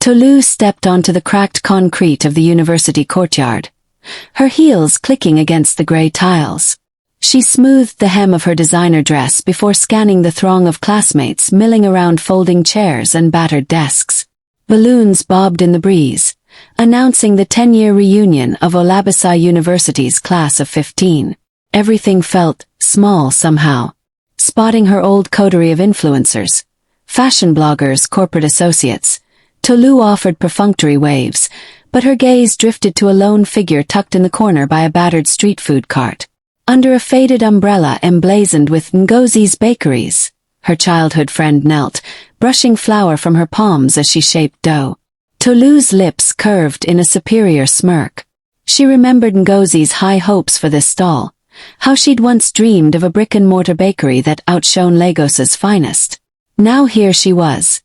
Tolu stepped onto the cracked concrete of the university courtyard, her heels clicking against the gray tiles. She smoothed the hem of her designer dress before scanning the throng of classmates milling around folding chairs and battered desks. Balloons bobbed in the breeze, announcing the 10-year reunion of Olabisi University's class of 15. Everything felt small somehow. Spotting her old coterie of influencers, fashion bloggers, corporate associates, Tolu offered perfunctory waves, but her gaze drifted to a lone figure tucked in the corner by a battered street food cart. Under a faded umbrella emblazoned with Ngozi's bakeries, her childhood friend knelt, brushing flour from her palms as she shaped dough. Tolu's lips curved in a superior smirk. She remembered Ngozi's high hopes for this stall, how she'd once dreamed of a brick-and-mortar bakery that outshone Lagos's finest. Now here she was,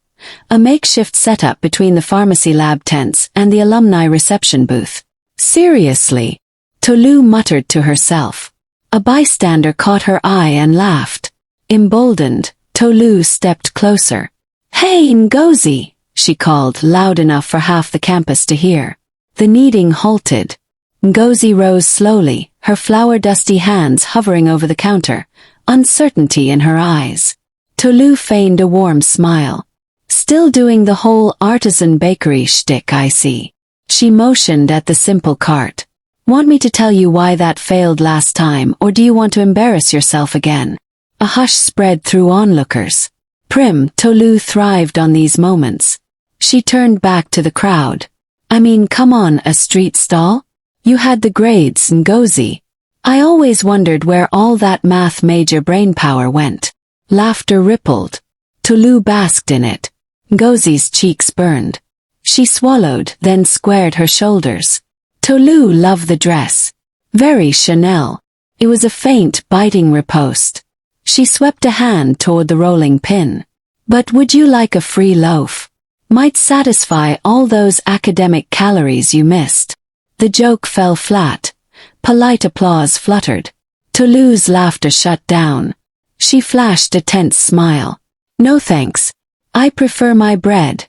a makeshift setup between the pharmacy lab tents and the alumni reception booth. Seriously, Tolu muttered to herself. A bystander caught her eye and laughed. Emboldened, Tolu stepped closer. "Hey, Ngozi," she called loud enough for half the campus to hear. The kneading halted. Ngozi rose slowly, her flour-dusty hands hovering over the counter, uncertainty in her eyes. Tolu feigned a warm smile. "Still doing the whole artisan bakery shtick, I see." She motioned at the simple cart. "Want me to tell you why that failed last time, or do you want to embarrass yourself again?" A hush spread through onlookers. Prim, Tolu thrived on these moments. She turned back to the crowd. "I mean, come on, a street stall? You had the grades, Ngozi. I always wondered where all that math major brainpower went." Laughter rippled. Tolu basked in it. Ngozi's cheeks burned. She swallowed, then squared her shoulders. Tolu loved the dress. Very Chanel. It was a faint, biting riposte. She swept a hand toward the rolling pin. "But would you like a free loaf? Might satisfy all those academic calories you missed." The joke fell flat. Polite applause fluttered. Tolu's laughter shut down. She flashed a tense smile. "No thanks. I prefer my bread.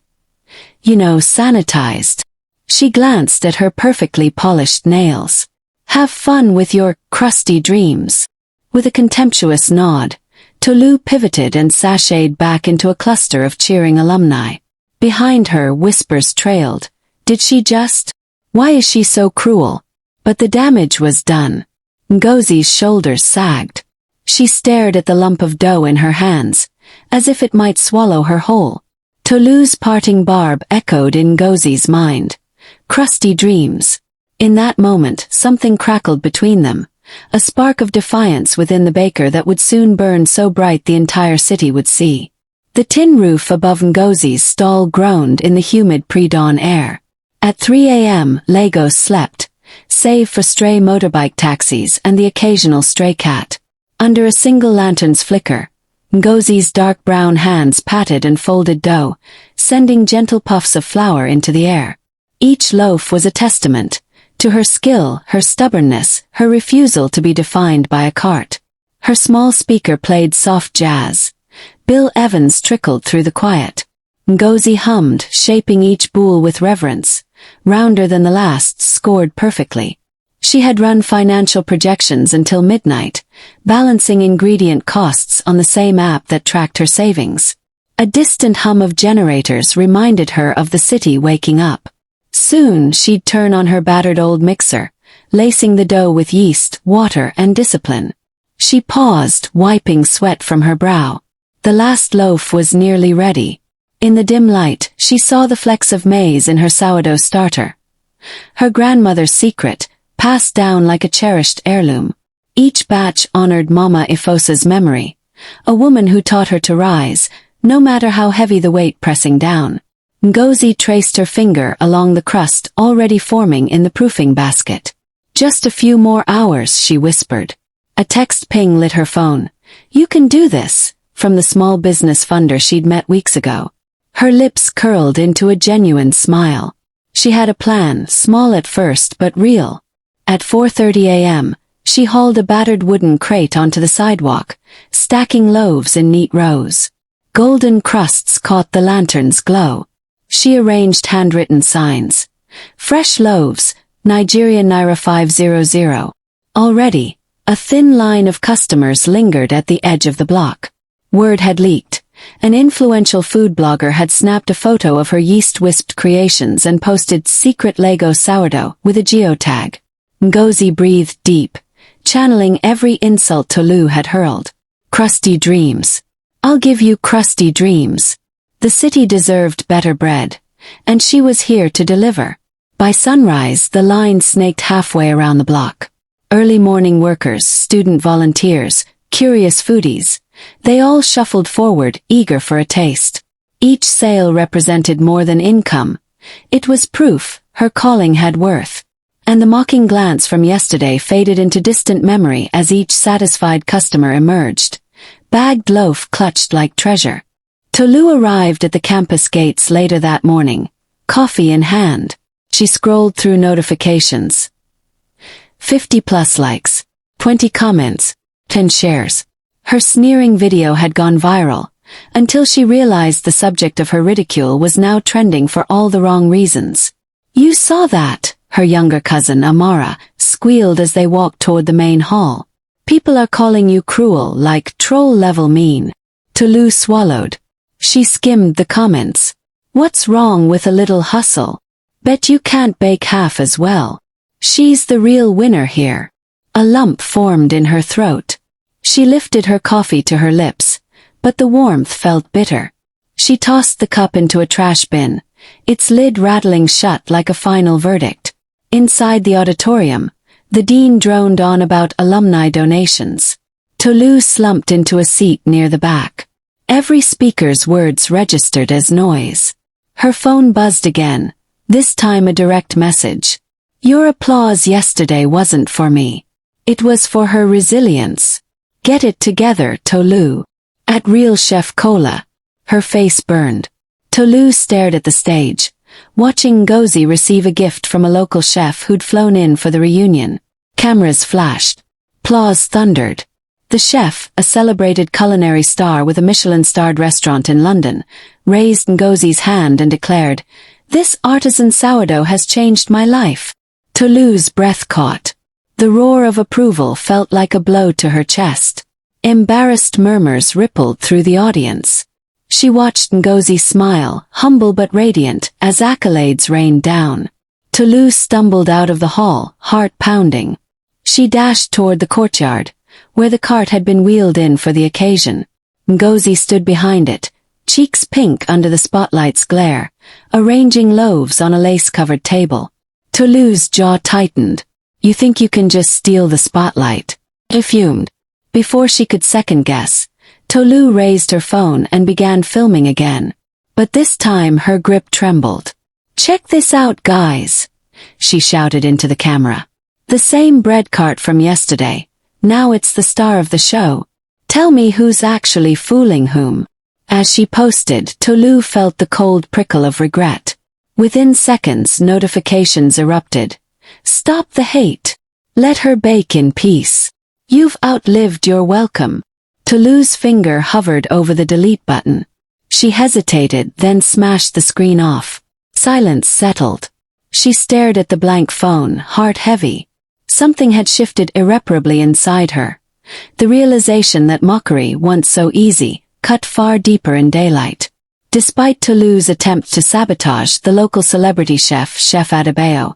You know, sanitized." She glanced at her perfectly polished nails. "Have fun with your crusty dreams." With a contemptuous nod, Tolu pivoted and sashayed back into a cluster of cheering alumni. Behind her, whispers trailed. Did she just? Why is she so cruel? But the damage was done. Ngozi's shoulders sagged. She stared at the lump of dough in her hands, as if it might swallow her whole. Tolu's parting barb echoed in Ngozi's mind. Crusty dreams. In that moment, something crackled between them, a spark of defiance within the baker that would soon burn so bright the entire city would see. The tin roof above Ngozi's stall groaned in the humid pre-dawn air. At 3 a.m., Lagos slept, save for stray motorbike taxis and the occasional stray cat. Under a single lantern's flicker, Ngozi's dark brown hands patted and folded dough, sending gentle puffs of flour into the air. Each loaf was a testament to her skill, her stubbornness, her refusal to be defined by a cart. Her small speaker played soft jazz. Bill Evans trickled through the quiet. Ngozi hummed, shaping each boule with reverence. Rounder than the last, scored perfectly. She had run financial projections until midnight, balancing ingredient costs on the same app that tracked her savings. A distant hum of generators reminded her of the city waking up. Soon she'd turn on her battered old mixer, lacing the dough with yeast, water, and discipline. She paused, wiping sweat from her brow. The last loaf was nearly ready. In the dim light, she saw the flecks of maize in her sourdough starter. Her grandmother's secret, passed down like a cherished heirloom. Each batch honored Mama Ifosa's memory, a woman who taught her to rise, no matter how heavy the weight pressing down. Ngozi traced her finger along the crust already forming in the proofing basket. "Just a few more hours," she whispered. A text ping lit her phone. "You can do this," from the small business funder she'd met weeks ago. Her lips curled into a genuine smile. She had a plan, small at first but real. At 4:30 a.m., she hauled a battered wooden crate onto the sidewalk, stacking loaves in neat rows. Golden crusts caught the lantern's glow. She arranged handwritten signs. Fresh loaves, Nigerian Naira 500. Already, a thin line of customers lingered at the edge of the block. Word had leaked. An influential food blogger had snapped a photo of her yeast-wisped creations and posted secret Lego sourdough with a geotag. Ngozi breathed deep, channeling every insult Tolu had hurled. Crusty dreams. I'll give you crusty dreams. The city deserved better bread, and she was here to deliver. By sunrise, the line snaked halfway around the block. Early morning workers, student volunteers, curious foodies, they all shuffled forward, eager for a taste. Each sale represented more than income. It was proof her calling had worth. And the mocking glance from yesterday faded into distant memory as each satisfied customer emerged. Bagged loaf clutched like treasure. Tolu arrived at the campus gates later that morning, coffee in hand. She scrolled through notifications. 50+ likes, 20 comments, 10 shares. Her sneering video had gone viral, until she realized the subject of her ridicule was now trending for all the wrong reasons. You saw that, her younger cousin Amara squealed as they walked toward the main hall. People are calling you cruel, like troll-level mean. Tolu swallowed. She skimmed the comments. What's wrong with a little hustle? Bet you can't bake half as well. She's the real winner here. A lump formed in her throat. She lifted her coffee to her lips, but the warmth felt bitter. She tossed the cup into a trash bin, its lid rattling shut like a final verdict. Inside the auditorium, the dean droned on about alumni donations. Tolu slumped into a seat near the back. Every speaker's words registered as noise. Her phone buzzed again, this time a direct message. Your applause yesterday wasn't for me. It was for her resilience. Get it together, Tolu. At Real Chef Cola. Her face burned. Tolu stared at the stage, watching Ngozi receive a gift from a local chef who'd flown in for the reunion. Cameras flashed. Applause thundered. The chef, a celebrated culinary star with a Michelin-starred restaurant in London, raised Ngozi's hand and declared, "This artisan sourdough has changed my life." Tolu's breath caught. The roar of approval felt like a blow to her chest. Embarrassed murmurs rippled through the audience. She watched Ngozi smile, humble but radiant, as accolades rained down. Tolu stumbled out of the hall, heart pounding. She dashed toward the courtyard, where the cart had been wheeled in for the occasion. Ngozi stood behind it, cheeks pink under the spotlight's glare, arranging loaves on a lace-covered table. Tolu's jaw tightened. You think you can just steal the spotlight? He fumed. Before she could second-guess, Tolu raised her phone and began filming again. But this time her grip trembled. Check this out, guys, she shouted into the camera. The same bread cart from yesterday. Now it's the star of the show. Tell me who's actually fooling whom. As she posted, Tolu felt the cold prickle of regret. Within seconds, notifications erupted. Stop the hate. Let her bake in peace. You've outlived your welcome. Tolu's finger hovered over the delete button. She hesitated, then smashed the screen off. Silence settled. She stared at the blank phone, heart heavy. Something had shifted irreparably inside her. The realization that mockery, once so easy, cut far deeper in daylight. Despite Tolu's attempt to sabotage, the local celebrity chef, Chef Adebayo,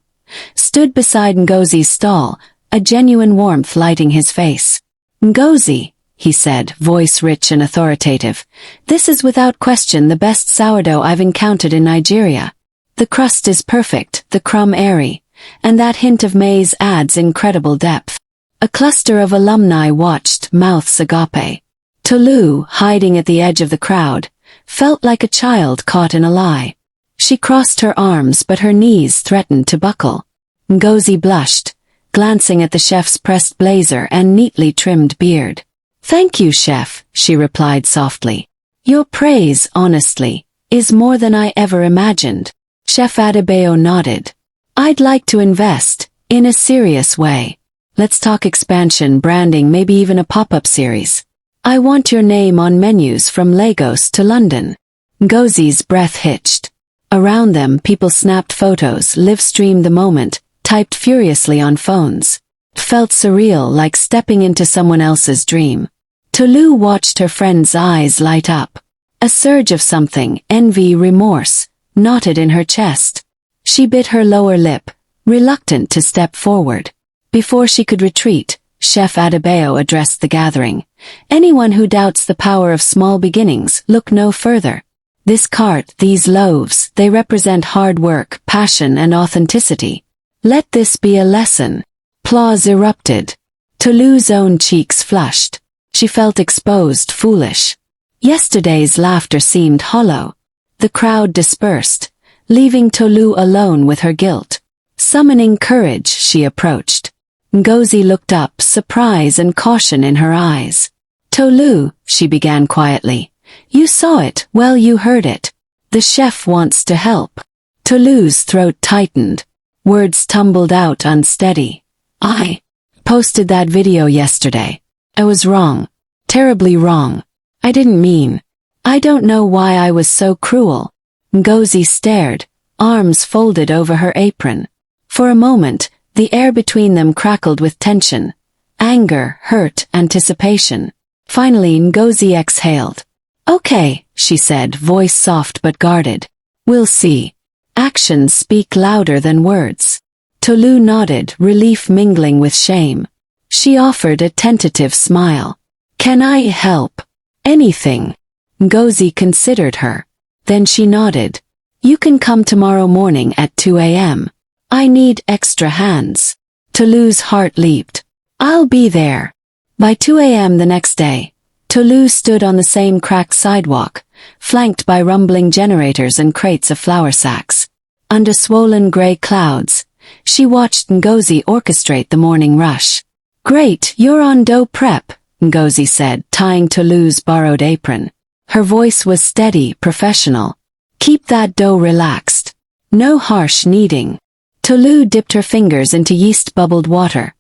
stood beside Ngozi's stall, a genuine warmth lighting his face. Ngozi, he said, voice rich and authoritative, this is without question the best sourdough I've encountered in Nigeria. The crust is perfect, the crumb airy, and that hint of maize adds incredible depth. A cluster of alumni watched, mouths agape. Tolu, hiding at the edge of the crowd, felt like a child caught in a lie. She crossed her arms but her knees threatened to buckle. Ngozi blushed, glancing at the chef's pressed blazer and neatly trimmed beard. Thank you, chef, she replied softly. Your praise, honestly, is more than I ever imagined. Chef Adebayo nodded. I'd like to invest, in a serious way. Let's talk expansion, branding, maybe even a pop-up series. I want your name on menus from Lagos to London. Ngozi's breath hitched. Around them, people snapped photos, live-streamed the moment, typed furiously on phones. It felt surreal, like stepping into someone else's dream. Tolu watched her friend's eyes light up. A surge of something, envy, remorse, knotted in her chest. She bit her lower lip, reluctant to step forward. Before she could retreat, Chef Adebayo addressed the gathering. Anyone who doubts the power of small beginnings, look no further. This cart, these loaves, they represent hard work, passion, and authenticity. Let this be a lesson. Applause erupted. Tolu's own cheeks flushed. She felt exposed, foolish. Yesterday's laughter seemed hollow. The crowd dispersed, leaving Tolu alone with her guilt. Summoning courage, she approached. Ngozi looked up, surprise and caution in her eyes. Tolu, she began quietly. You saw it, well, you heard it. The chef wants to help. Tolu's throat tightened. Words tumbled out unsteady. I posted that video yesterday. I was wrong. Terribly wrong. I didn't mean. I don't know why I was so cruel. Ngozi stared, arms folded over her apron. For a moment, the air between them crackled with tension. Anger, hurt, anticipation. Finally, Ngozi exhaled. Okay, she said, voice soft but guarded. We'll see. Actions speak louder than words. Tolu nodded, relief mingling with shame. She offered a tentative smile. Can I help? Anything. Ngozi considered her. Then she nodded. You can come tomorrow morning at 2 a.m. I need extra hands. Tolu's heart leaped. I'll be there. By 2 a.m. the next day, Tolu stood on the same cracked sidewalk, flanked by rumbling generators and crates of flour sacks. Under swollen gray clouds, she watched Ngozi orchestrate the morning rush. Great, you're on dough prep, Ngozi said, tying Tolu's borrowed apron. Her voice was steady, professional. Keep that dough relaxed. No harsh kneading. Tolu dipped her fingers into yeast-bubbled water,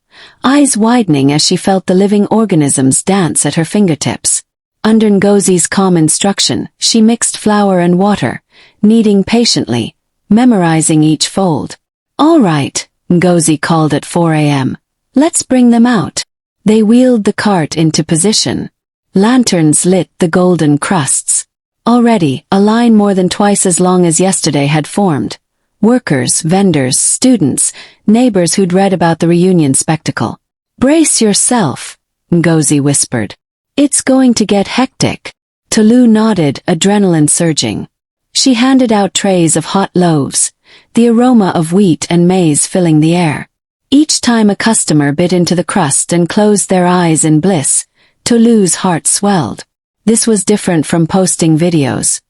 eyes widening as she felt the living organisms dance at her fingertips. Under Ngozi's calm instruction, she mixed flour and water, kneading patiently, memorizing each fold. All right, Ngozi called at 4 a.m. Let's bring them out. They wheeled the cart into position. Lanterns lit the golden crusts. Already, a line more than twice as long as yesterday had formed. Workers, vendors, students, neighbors who'd read about the reunion spectacle. Brace yourself, Ngozi whispered. It's going to get hectic. Tolu nodded, adrenaline surging. She handed out trays of hot loaves, the aroma of wheat and maize filling the air. Each time a customer bit into the crust and closed their eyes in bliss, Tolu's heart swelled. This was different from posting videos.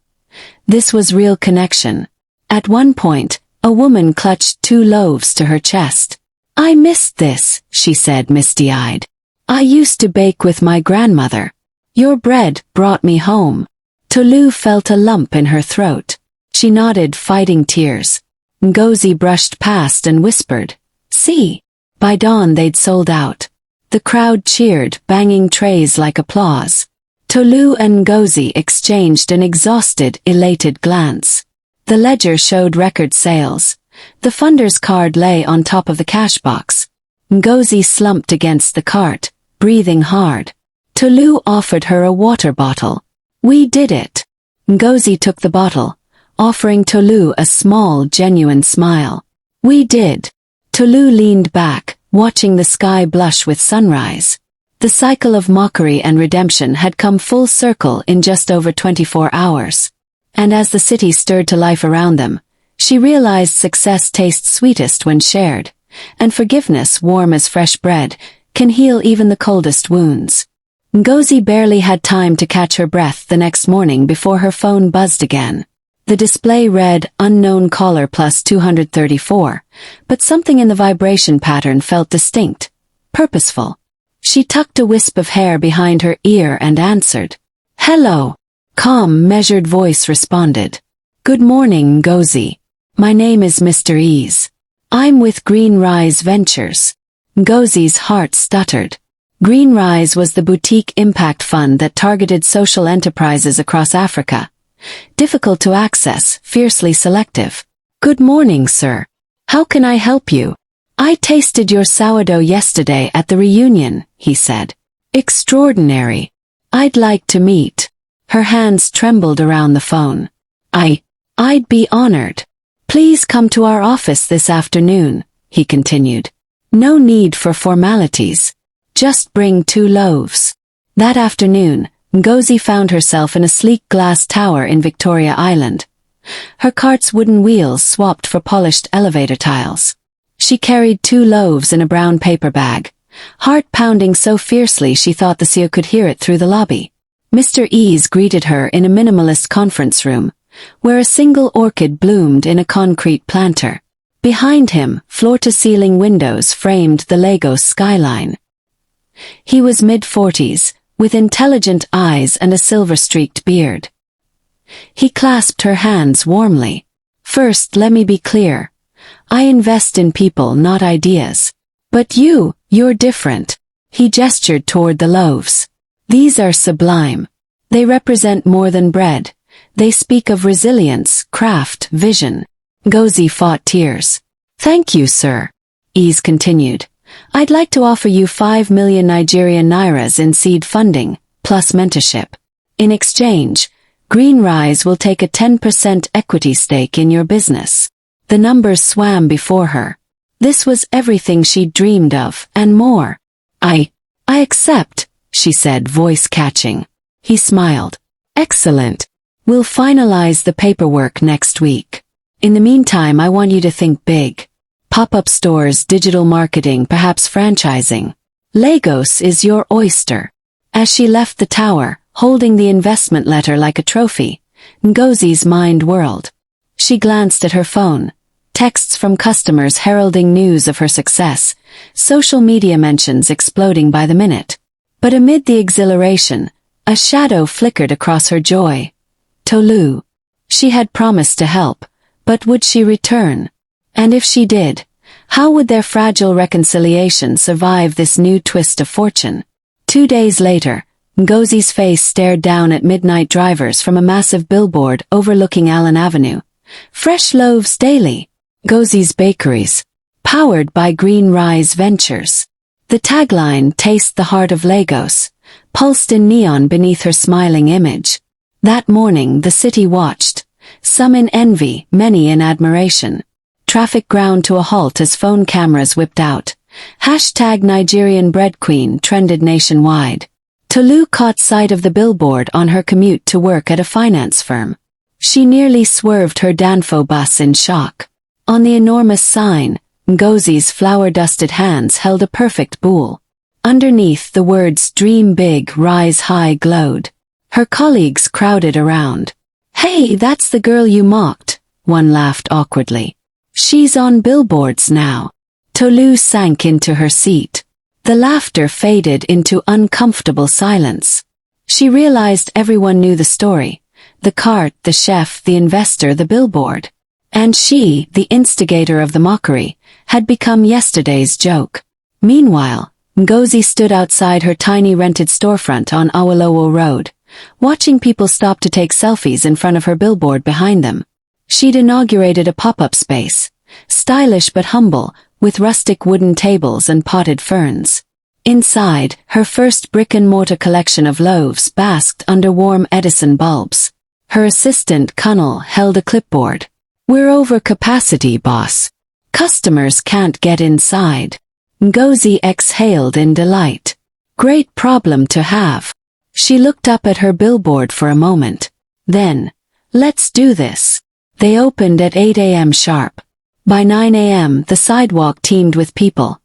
This was real connection. At one point, a woman clutched 2 loaves to her chest. I missed this, she said misty-eyed. I used to bake with my grandmother. Your bread brought me home. Tolu felt a lump in her throat. She nodded, fighting tears. Ngozi brushed past and whispered, See. By dawn they'd sold out. The crowd cheered, banging trays like applause. Tolu and Ngozi exchanged an exhausted, elated glance. The ledger showed record sales. The funder's card lay on top of the cash box. Ngozi slumped against the cart, breathing hard. Tolu offered her a water bottle. We did it. Ngozi took the bottle, offering Tolu a small, genuine smile. We did. Tolu leaned back, watching the sky blush with sunrise. The cycle of mockery and redemption had come full circle in just over 24 hours. And as the city stirred to life around them, she realized success tastes sweetest when shared, and forgiveness, warm as fresh bread, can heal even the coldest wounds. Ngozi barely had time to catch her breath the next morning before her phone buzzed again. The display read, unknown caller plus 234, but something in the vibration pattern felt distinct, purposeful. She tucked a wisp of hair behind her ear and answered. Hello. Calm, measured voice responded. Good morning, Ngozi. My name is Mr. Ease. I'm with Green Rise Ventures. Ngozi's heart stuttered. Green Rise was the boutique impact fund that targeted social enterprises across Africa, difficult to access, fiercely selective. "Good morning, sir. How can I help you?" "I tasted your sourdough yesterday at the reunion," he said. "Extraordinary. I'd like to meet." Her hands trembled around the phone. I'd be honored. "Please come to our office this afternoon," he continued. "No need for formalities. Just bring 2 loaves." That afternoon, Ngozi found herself in a sleek glass tower in Victoria Island. Her cart's wooden wheels swapped for polished elevator tiles. She carried 2 loaves in a brown paper bag, heart pounding so fiercely she thought the CEO could hear it through the lobby. Mr. Ease greeted her in a minimalist conference room, where a single orchid bloomed in a concrete planter. Behind him, floor-to-ceiling windows framed the Lagos skyline. He was mid-40s, with intelligent eyes and a silver-streaked beard. He clasped her hands warmly. "First, let me be clear. I invest in people, not ideas. But you're different." He gestured toward the loaves. "These are sublime. They represent more than bread. They speak of resilience, craft, vision." Ngozi fought tears. "Thank you, sir," Ease continued. "I'd like to offer you 5 million Nigerian nairas in seed funding, plus mentorship. In exchange, Greenrise will take a 10% equity stake in your business." The numbers swam before her. This was everything she'd dreamed of, and more. I accept," she said, voice catching. He smiled. "Excellent. We'll finalize the paperwork next week. In the meantime, I want you to think big. Pop-up stores, digital marketing, perhaps franchising. Lagos is your oyster." As she left the tower, holding the investment letter like a trophy, Ngozi's mind whirled. She glanced at her phone. Texts from customers heralding news of her success, social media mentions exploding by the minute. But amid the exhilaration, a shadow flickered across her joy. Tolu. She had promised to help, but would she return? And if she did, how would their fragile reconciliation survive this new twist of fortune? 2 days later, Ngozi's face stared down at midnight drivers from a massive billboard overlooking Allen Avenue. "Fresh loaves daily. Ngozi's Bakeries. Powered by Greenrise Ventures." The tagline, "Taste the Heart of Lagos," pulsed in neon beneath her smiling image. That morning the city watched, some in envy, many in admiration. Traffic ground to a halt as phone cameras whipped out. #Nigerian Bread Queen trended nationwide. Tolu caught sight of the billboard on her commute to work at a finance firm. She nearly swerved her Danfo bus in shock. On the enormous sign, Ngozi's flour-dusted hands held a perfect bowl. Underneath, the words "Dream Big, Rise High" glowed. Her colleagues crowded around. "Hey, that's the girl you mocked," one laughed awkwardly. "She's on billboards now." Tolu sank into her seat. The laughter faded into uncomfortable silence. She realized everyone knew the story. The cart, the chef, the investor, the billboard. And she, the instigator of the mockery, had become yesterday's joke. Meanwhile, Ngozi stood outside her tiny rented storefront on Awolowo Road, watching people stop to take selfies in front of her billboard behind them. She'd inaugurated a pop-up space, stylish but humble, with rustic wooden tables and potted ferns. Inside, her first brick-and-mortar collection of loaves basked under warm Edison bulbs. Her assistant, Kunal, held a clipboard. "We're over capacity, boss. Customers can't get inside." Ngozi exhaled in delight. Great problem to have. She looked up at her billboard for a moment. Then, "Let's do this." They opened at 8 a.m. sharp. By 9 a.m., the sidewalk teemed with people.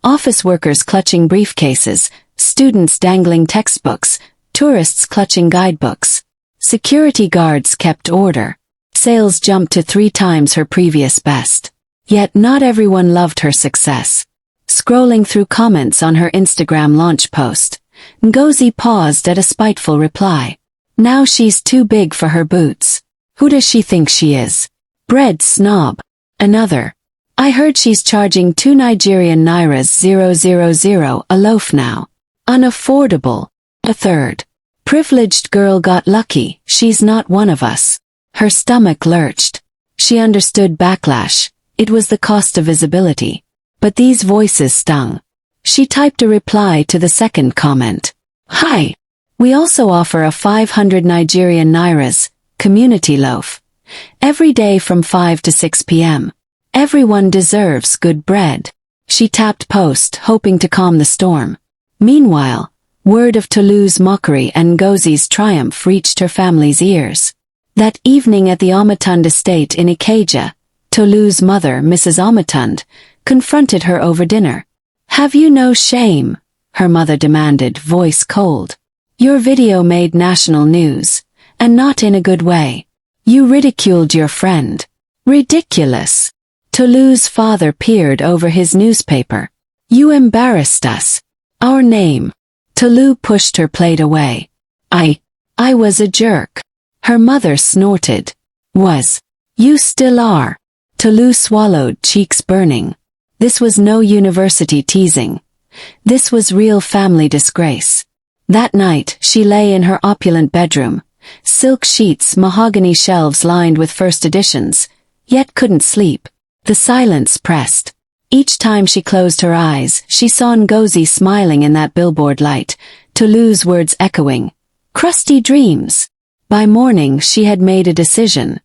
Office workers clutching briefcases, students dangling textbooks, tourists clutching guidebooks. Security guards kept order. Sales jumped to 3 times her previous best. Yet not everyone loved her success. Scrolling through comments on her Instagram launch post, Ngozi paused at a spiteful reply. "Now she's too big for her boots. Who does she think she is? Bread snob." Another. "I heard she's charging 2 Nigerian nairas 000 a loaf now. Unaffordable." A third. Privileged girl got lucky, she's not one of us. Her stomach lurched. She understood backlash. It was the cost of visibility. But these voices stung. She typed a reply to the second comment. Hi. We also offer a 500 Nigerian nairas community loaf. Every day from 5 to 6 p.m. Everyone deserves good bread. She tapped post, hoping to calm the storm. Meanwhile, word of Tolu's mockery and Ngozi's triumph reached her family's ears. That evening at the Omatund estate in Ikeja, Tolu's mother, Mrs. Omatund, confronted her over dinner. Have you no shame? Her mother demanded, voice cold. Your video made national news, and not in a good way. You ridiculed your friend. Ridiculous. Tolu's father peered over his newspaper. You embarrassed us. Our name. Tolu pushed her plate away. I was a jerk. Her mother snorted. Was. You still are. Tolu swallowed, cheeks burning. This was no university teasing. This was real family disgrace. That night, she lay in her opulent bedroom. Silk sheets, mahogany shelves lined with first editions, yet couldn't sleep. The silence pressed. Each time she closed her eyes, she saw Ngozi smiling in that billboard light, Tolu's words echoing. Crusty dreams. By morning she had made a decision.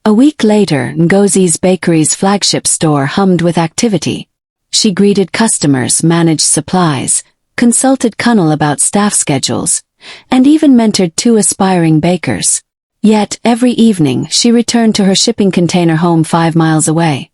A week later, Ngozi's bakery's flagship store hummed with activity. She greeted customers, managed supplies, consulted Kunnel about staff schedules, and even mentored 2 aspiring bakers. Yet, every evening, she returned to her shipping container home 5 miles away.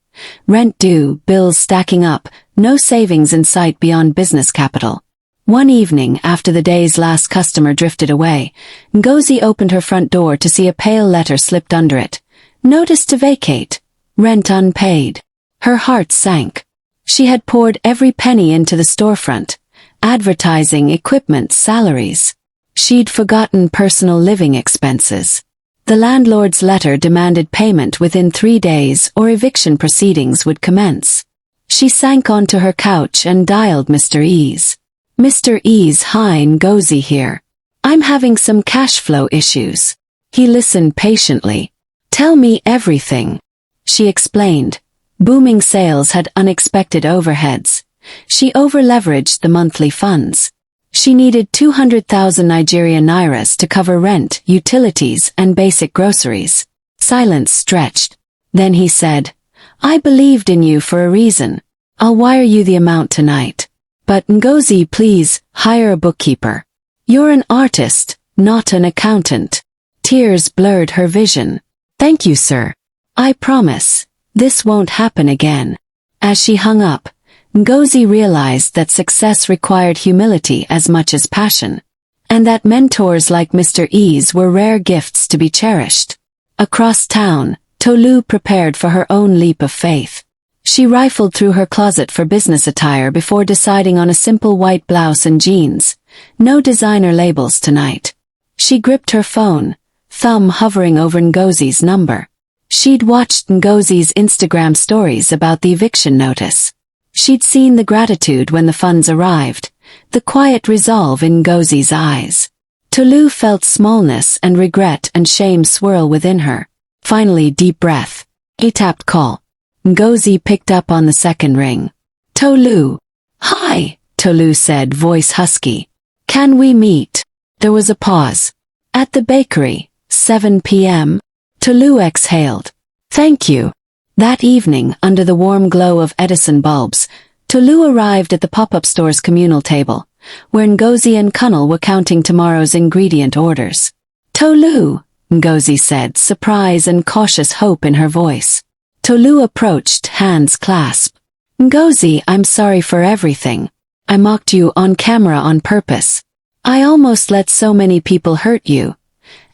Rent due, bills stacking up, no savings in sight beyond business capital. One evening, after the day's last customer drifted away, Ngozi opened her front door to see a pale letter slipped under it. Notice to vacate. Rent unpaid. Her heart sank. She had poured every penny into the storefront. Advertising, equipment, salaries. She'd forgotten personal living expenses. The landlord's letter demanded payment within 3 days or eviction proceedings would commence. She sank onto her couch and dialed Mr. E's. Mr. E's, hi, Ngozi here. I'm having some cash flow issues. He listened patiently. Tell me everything. She explained. Booming sales had unexpected overheads. She over-leveraged the monthly funds. She needed 200,000 Nigerian nairas to cover rent, utilities, and basic groceries. Silence stretched. Then he said, I believed in you for a reason. I'll wire you the amount tonight. But Ngozi, please, hire a bookkeeper. You're an artist, not an accountant. Tears blurred her vision. Thank you, sir. I promise. This won't happen again. As she hung up, Ngozi realized that success required humility as much as passion, and that mentors like Mr. E's were rare gifts to be cherished. Across town, Tolu prepared for her own leap of faith. She rifled through her closet for business attire before deciding on a simple white blouse and jeans. No designer labels tonight. She gripped her phone, thumb hovering over Ngozi's number. She'd watched Ngozi's Instagram stories about the eviction notice. She'd seen the gratitude when the funds arrived, the quiet resolve in Ngozi's eyes. Tolu felt smallness and regret and shame swirl within her. Finally, deep breath. He tapped call. Ngozi picked up on the second ring. Tolu. Hi, Tolu said, voice husky. Can we meet? There was a pause. At the bakery, 7 p.m. Tolu exhaled. Thank you. That evening, under the warm glow of Edison bulbs, Tolu arrived at the pop-up store's communal table, where Ngozi and Kunnel were counting tomorrow's ingredient orders. Tolu, Ngozi said, surprise and cautious hope in her voice. Tolu approached, hands clasped. Ngozi, I'm sorry for everything. I mocked you on camera on purpose. I almost let so many people hurt you.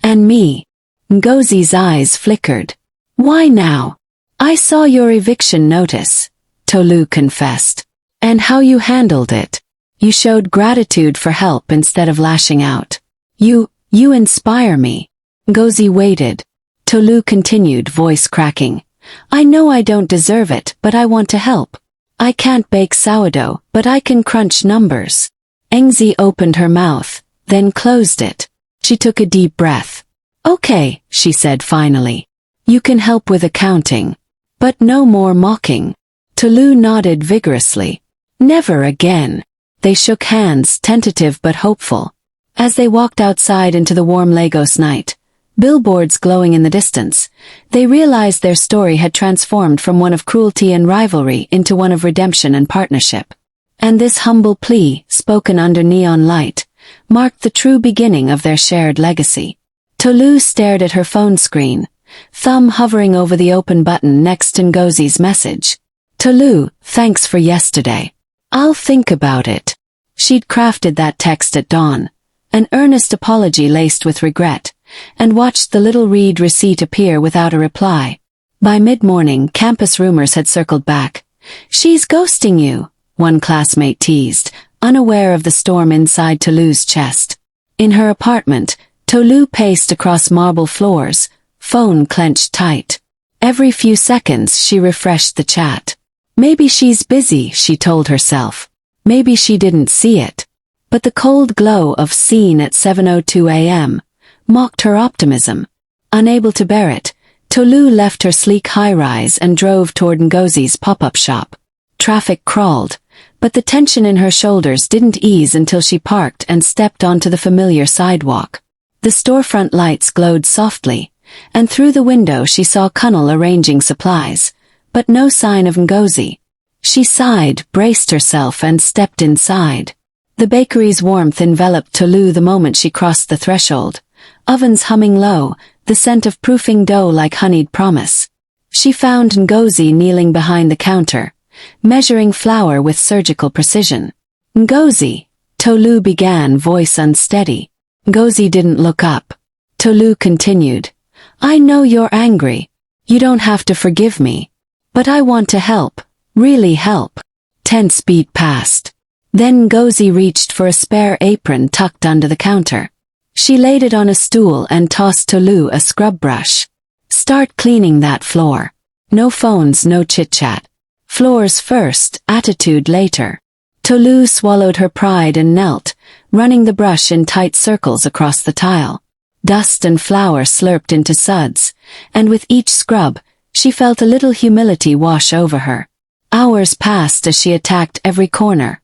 And me. Ngozi's eyes flickered. Why now? I saw your eviction notice, Tolu confessed. And how you handled it. You showed gratitude for help instead of lashing out. You inspire me. Ngozi waited. Tolu continued, voice cracking. I know I don't deserve it, but I want to help. I can't bake sourdough, but I can crunch numbers. Ngozi opened her mouth, then closed it. She took a deep breath. Okay, she said finally. You can help with accounting. But no more mocking. Tolu nodded vigorously. Never again. They shook hands, tentative but hopeful. As they walked outside into the warm Lagos night, billboards glowing in the distance, they realized their story had transformed from one of cruelty and rivalry into one of redemption and partnership. And this humble plea, spoken under neon light, marked the true beginning of their shared legacy. Tolu stared at her phone screen, thumb hovering over the open button next to Ngozi's message. Tolu, thanks for yesterday. I'll think about it. She'd crafted that text at dawn, an earnest apology laced with regret, and watched the little read receipt appear without a reply. By mid-morning, campus rumors had circled back. She's ghosting you, one classmate teased, unaware of the storm inside Tolu's chest. In her apartment, Tolu paced across marble floors, phone clenched tight. Every few seconds she refreshed the chat. Maybe she's busy, she told herself. Maybe she didn't see it. But the cold glow of seen at 7:02 a.m. mocked her optimism. Unable to bear it, Tolu left her sleek high-rise and drove toward Ngozi's pop-up shop. Traffic crawled, but the tension in her shoulders didn't ease until she parked and stepped onto the familiar sidewalk. The storefront lights glowed softly, and through the window she saw Kunal arranging supplies, but no sign of Ngozi. She sighed, braced herself and stepped inside. The bakery's warmth enveloped Tolu the moment she crossed the threshold, ovens humming low, the scent of proofing dough like honeyed promise. She found Ngozi kneeling behind the counter, measuring flour with surgical precision. Ngozi, Tolu began, voice unsteady. Ngozi didn't look up. Tolu continued. I know you're angry. You don't have to forgive me. But I want to help. Really help. Tense beat past. Then Ngozi reached for a spare apron tucked under the counter. She laid it on a stool and tossed Tolu a scrub brush. Start cleaning that floor. No phones, no chit-chat. Floors first, attitude later. Tolu swallowed her pride and knelt, running the brush in tight circles across the tile. Dust and flour slurped into suds, and with each scrub, she felt a little humility wash over her. Hours passed as she attacked every corner.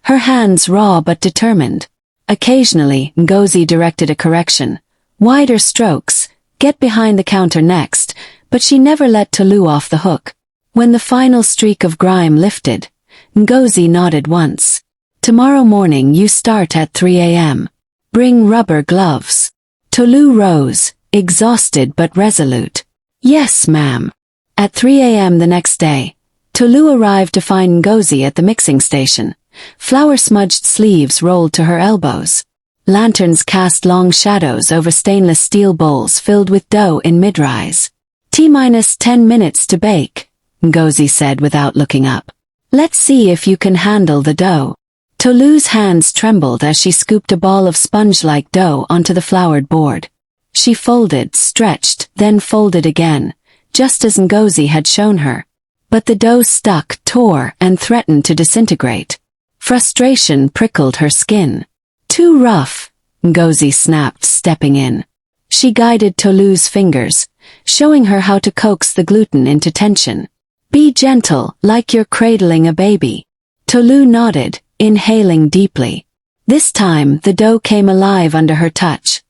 Her hands raw but determined. Occasionally, Ngozi directed a correction. Wider strokes, get behind the counter next, but she never let Tolu off the hook. When the final streak of grime lifted, Ngozi nodded once. Tomorrow morning you start at 3 a.m. Bring rubber gloves. Tolu rose, exhausted but resolute. Yes, ma'am. At 3 a.m. the next day, Tolu arrived to find Ngozi at the mixing station. Flour-smudged sleeves rolled to her elbows. Lanterns cast long shadows over stainless steel bowls filled with dough in mid-rise. T-10 minutes to bake, Ngozi said without looking up. Let's see if you can handle the dough. Tolu's hands trembled as she scooped a ball of sponge-like dough onto the floured board. She folded, stretched, then folded again, just as Ngozi had shown her. But the dough stuck, tore, and threatened to disintegrate. Frustration prickled her skin. Too rough, Ngozi snapped, stepping in. She guided Tolu's fingers, showing her how to coax the gluten into tension. Be gentle, like you're cradling a baby. Tolu nodded, inhaling deeply. This time, the dough came alive under her touch.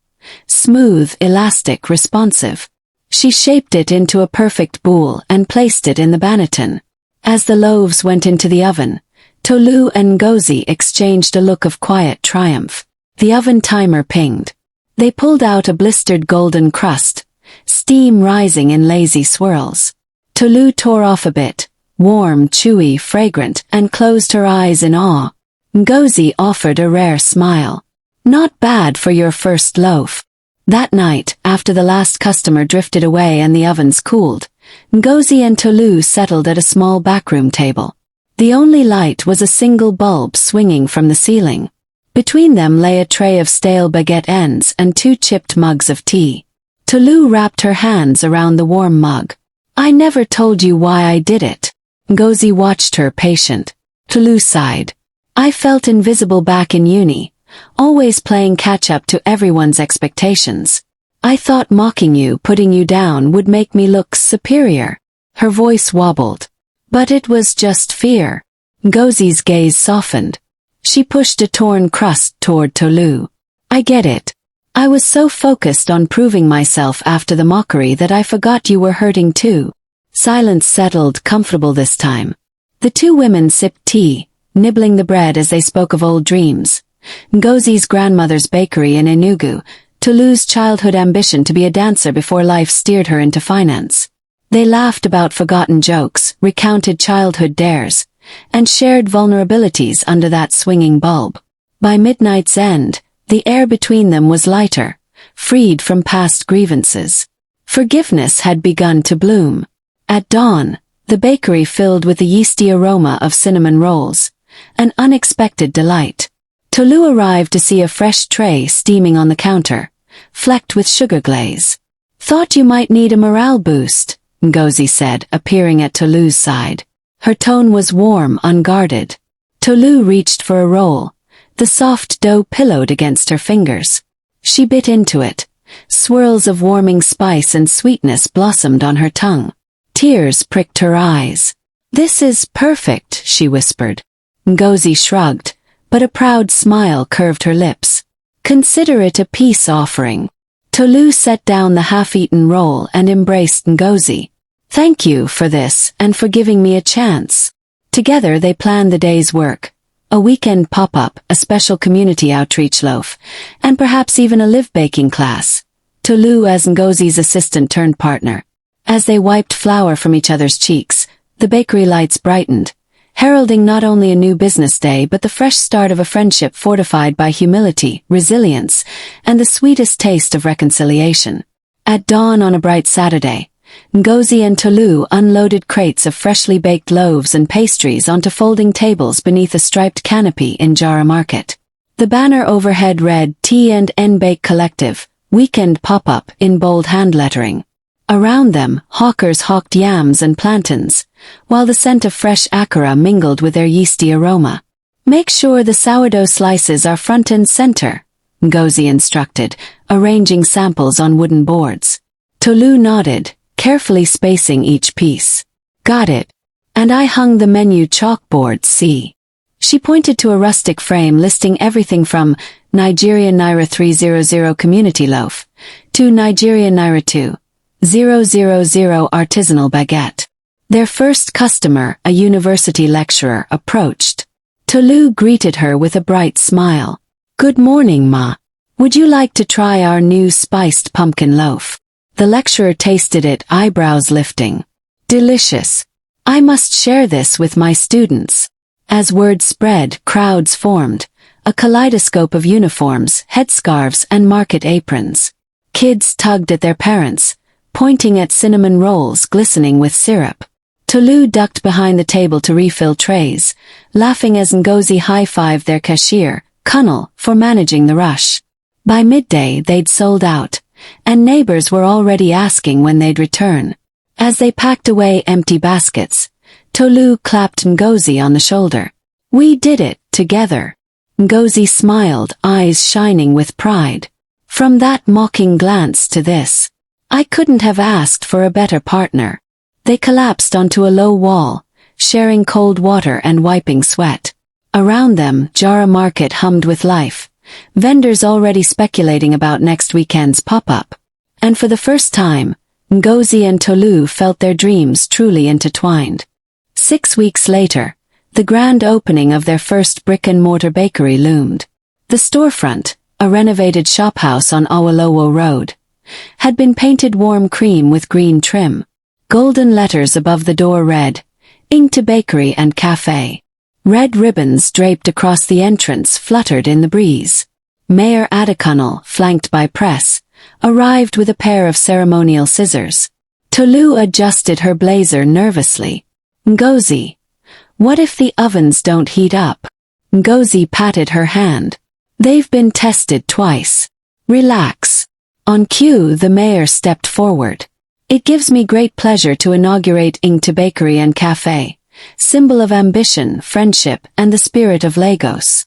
Smooth, elastic, responsive. She shaped it into a perfect boule and placed it in the banneton. As the loaves went into the oven, Tolu and Ngozi exchanged a look of quiet triumph. The oven timer pinged. They pulled out a blistered golden crust, steam rising in lazy swirls. Tolu tore off a bit, warm, chewy, fragrant, and closed her eyes in awe. Ngozi offered a rare smile. Not bad for your first loaf. That night, after the last customer drifted away and the ovens cooled, Ngozi and Tolu settled at a small backroom table. The only light was a single bulb swinging from the ceiling. Between them lay a tray of stale baguette ends and 2 chipped mugs of tea. Tolu wrapped her hands around the warm mug. I never told you why I did it. Ngozi watched her, patient. Tolu sighed. I felt invisible back in uni, always playing catch-up to everyone's expectations. I thought mocking you, putting you down would make me look superior. Her voice wobbled. But it was just fear. Ngozi's gaze softened. She pushed a torn crust toward Tolu. I get it. I was so focused on proving myself after the mockery that I forgot you were hurting too. Silence settled, comfortable this time. The two women sipped tea, nibbling the bread as they spoke of old dreams. Ngozi's grandmother's bakery in Enugu, Tolu's childhood ambition to be a dancer before life steered her into finance. They laughed about forgotten jokes, recounted childhood dares, and shared vulnerabilities under that swinging bulb. By midnight's end, the air between them was lighter, freed from past grievances. Forgiveness had begun to bloom. At dawn, the bakery filled with the yeasty aroma of cinnamon rolls, an unexpected delight. Tolu arrived to see a fresh tray steaming on the counter, flecked with sugar glaze. Thought you might need a morale boost, Ngozi said, appearing at Tolu's side. Her tone was warm, unguarded. Tolu reached for a roll, the soft dough pillowed against her fingers. She bit into it. Swirls of warming spice and sweetness blossomed on her tongue. Tears pricked her eyes. This is perfect, she whispered. Ngozi shrugged, but a proud smile curved her lips. Consider it a peace offering. Tolu set down the half-eaten roll and embraced Ngozi. Thank you for this and for giving me a chance. Together they planned the day's work. A weekend pop-up, a special community outreach loaf, and perhaps even a live baking class. Tolu as Ngozi's assistant turned partner. As they wiped flour from each other's cheeks, the bakery lights brightened, heralding not only a new business day but the fresh start of a friendship fortified by humility, resilience, and the sweetest taste of reconciliation. At dawn on a bright Saturday, Ngozi and Tolu unloaded crates of freshly baked loaves and pastries onto folding tables beneath a striped canopy in Jara Market. The banner overhead read T&N Bake Collective, Weekend Pop-Up in bold hand lettering. Around them, hawkers hawked yams and plantains, while the scent of fresh akara mingled with their yeasty aroma. Make sure the sourdough slices are front and center, Ngozi instructed, arranging samples on wooden boards. Tolu nodded, carefully spacing each piece. Got it. And I hung the menu chalkboard, see. She pointed to a rustic frame listing everything from Nigerian Naira 300 community loaf to Nigerian Naira 2,000 artisanal baguette. Their first customer, a university lecturer, approached. Tolu greeted her with a bright smile. Good morning, Ma. Would you like to try our new spiced pumpkin loaf? The lecturer tasted it, eyebrows lifting. Delicious. I must share this with my students. As word spread, crowds formed, a kaleidoscope of uniforms, headscarves, and market aprons. Kids tugged at their parents, pointing at cinnamon rolls glistening with syrup. Tolu ducked behind the table to refill trays, laughing as Ngozi high-fived their cashier, Kunal, for managing the rush. By midday they'd sold out, and neighbors were already asking when they'd return. As they packed away empty baskets, Tolu clapped Ngozi on the shoulder. We did it, together. Ngozi smiled, eyes shining with pride. From that mocking glance to this, I couldn't have asked for a better partner. They collapsed onto a low wall, sharing cold water and wiping sweat. Around them, Jara Market hummed with life, vendors already speculating about next weekend's pop-up. And for the first time, Ngozi and Tolu felt their dreams truly intertwined. 6 weeks later, the grand opening of their first brick-and-mortar bakery loomed. The storefront, a renovated shophouse on Awolowo Road, had been painted warm cream with green trim. Golden letters above the door read, Ingta Bakery and Cafe. Red ribbons draped across the entrance fluttered in the breeze. Mayor Adekunle, flanked by press, arrived with a pair of ceremonial scissors. Tolu adjusted her blazer nervously. Ngozi, what if the ovens don't heat up? Ngozi patted her hand. They've been tested twice. Relax. On cue, the mayor stepped forward. It gives me great pleasure to inaugurate Ingta Bakery and Cafe, symbol of ambition, friendship, and the spirit of Lagos.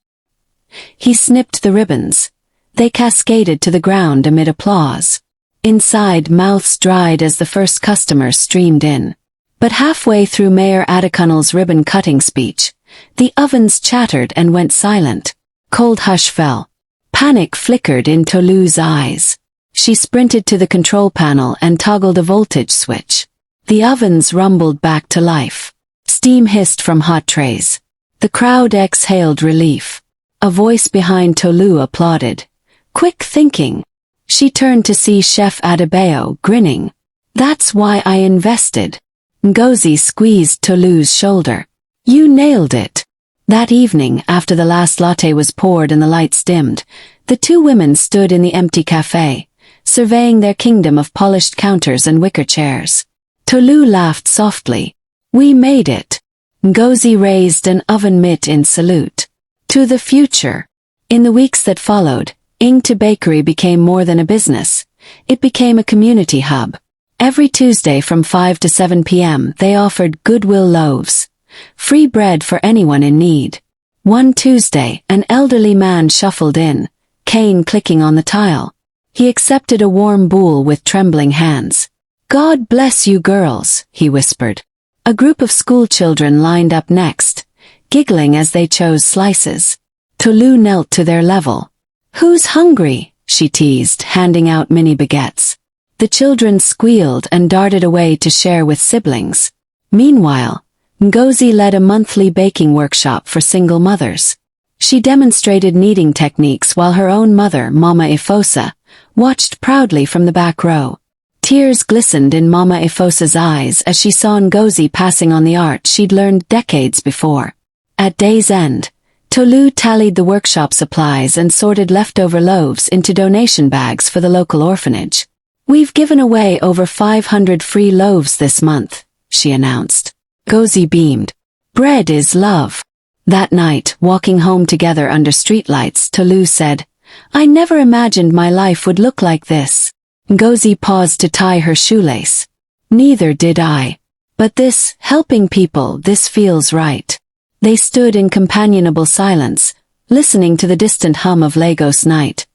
He snipped the ribbons. They cascaded to the ground amid applause. Inside, mouths dried as the first customers streamed in. But halfway through Mayor Adekunle's ribbon-cutting speech, the ovens chattered and went silent. Cold hush fell. Panic flickered in Tolu's eyes. She sprinted to the control panel and toggled a voltage switch. The ovens rumbled back to life. Steam hissed from hot trays. The crowd exhaled relief. A voice behind Tolu applauded. Quick thinking. She turned to see Chef Adebayo, grinning. That's why I invested. Ngozi squeezed Tolu's shoulder. You nailed it. That evening, after the last latte was poured and the lights dimmed, the two women stood in the empty cafe, surveying their kingdom of polished counters and wicker chairs. Tolu laughed softly. We made it. Ngozi raised an oven mitt in salute. To the future. In the weeks that followed, Ingta Bakery became more than a business. It became a community hub. Every Tuesday from 5 to 7 p.m. they offered goodwill loaves. Free bread for anyone in need. One Tuesday, an elderly man shuffled in, cane clicking on the tile. He accepted a warm bowl with trembling hands. God bless you girls, he whispered. A group of school children lined up next, giggling as they chose slices. Tolu knelt to their level. Who's hungry? She teased, handing out mini baguettes. The children squealed and darted away to share with siblings. Meanwhile, Ngozi led a monthly baking workshop for single mothers. She demonstrated kneading techniques while her own mother, Mama Ifosa, watched proudly from the back row. Tears glistened in Mama Ifosa's eyes as she saw Ngozi passing on the art she'd learned decades before. At day's end, Tolu tallied the workshop supplies and sorted leftover loaves into donation bags for the local orphanage. We've given away over 500 free loaves this month, she announced. Ngozi beamed. Bread is love. That night, walking home together under streetlights, Tolu said, I never imagined my life would look like this. Ngozi paused to tie her shoelace. Neither did I. But this, helping people, this feels right. They stood in companionable silence, listening to the distant hum of Lagos night,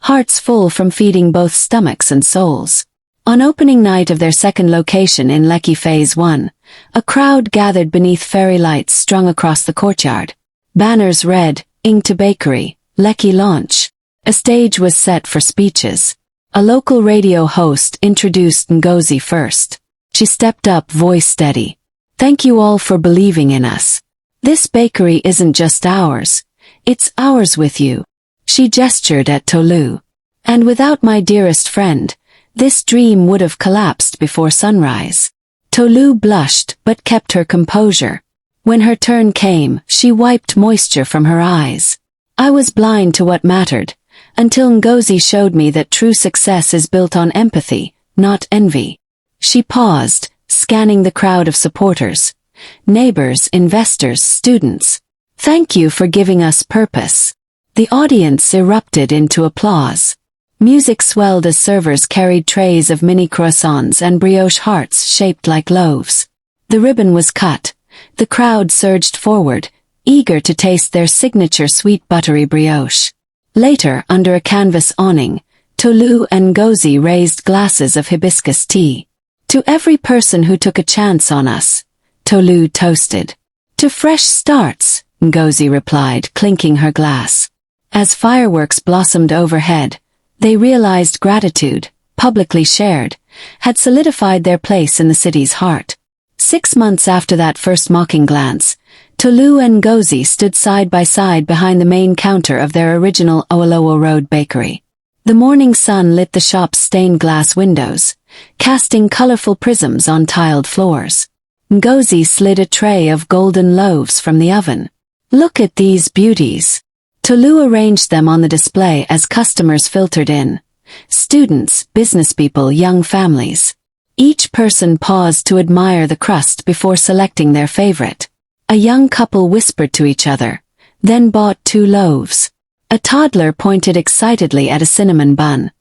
hearts full from feeding both stomachs and souls. On opening night of their second location in Lekki Phase 1, a crowd gathered beneath fairy lights strung across the courtyard. Banners read, Ingta Bakery, Lekki launch. A stage was set for speeches. A local radio host introduced Ngozi first. She stepped up, voice steady. Thank you all for believing in us. This bakery isn't just ours. It's ours with you. She gestured at Tolu. And without my dearest friend, this dream would have collapsed before sunrise. Tolu blushed but kept her composure. When her turn came, she wiped moisture from her eyes. I was blind to what mattered, until Ngozi showed me that true success is built on empathy, not envy. She paused, scanning the crowd of supporters. Neighbors, investors, students. Thank you for giving us purpose. The audience erupted into applause. Music swelled as servers carried trays of mini croissants and brioche hearts shaped like loaves. The ribbon was cut. The crowd surged forward, eager to taste their signature sweet buttery brioche. Later, under a canvas awning, Tolu and Ngozi raised glasses of hibiscus tea. To every person who took a chance on us, Tolu toasted. To fresh starts, Ngozi replied, clinking her glass. As fireworks blossomed overhead, they realized gratitude, publicly shared, had solidified their place in the city's heart. 6 months after that first mocking glance, Tolu and Ngozi stood side by side behind the main counter of their original Owolowo Road bakery. The morning sun lit the shop's stained glass windows, casting colorful prisms on tiled floors. Ngozi slid a tray of golden loaves from the oven. Look at these beauties. Tolu arranged them on the display as customers filtered in. Students, businesspeople, young families. Each person paused to admire the crust before selecting their favorite. A young couple whispered to each other, then bought 2 loaves. A toddler pointed excitedly at a cinnamon bun,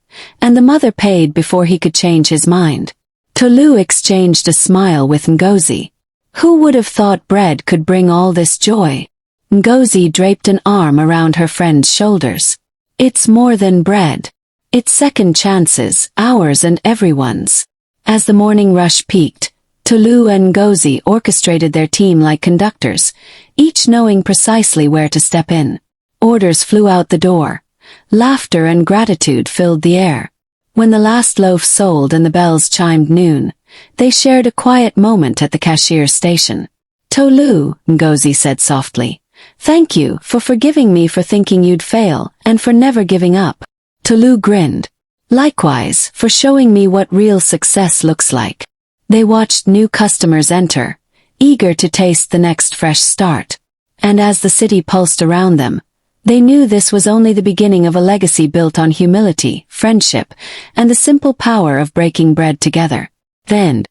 and the mother paid before he could change his mind. Tolu exchanged a smile with Ngozi. Who would have thought bread could bring all this joy? Ngozi draped an arm around her friend's shoulders. It's more than bread. It's second chances, ours and everyone's. As the morning rush peaked, Tolu and Ngozi orchestrated their team like conductors, each knowing precisely where to step in. Orders flew out the door. Laughter and gratitude filled the air. When the last loaf sold and the bells chimed noon, they shared a quiet moment at the cashier's station. "Tolu," Ngozi said softly, "thank you for forgiving me for thinking you'd fail and for never giving up." Tolu grinned. "Likewise, for showing me what real success looks like." They watched new customers enter, eager to taste the next fresh start. And as the city pulsed around them, they knew this was only the beginning of a legacy built on humility, friendship, and the simple power of breaking bread together. The end.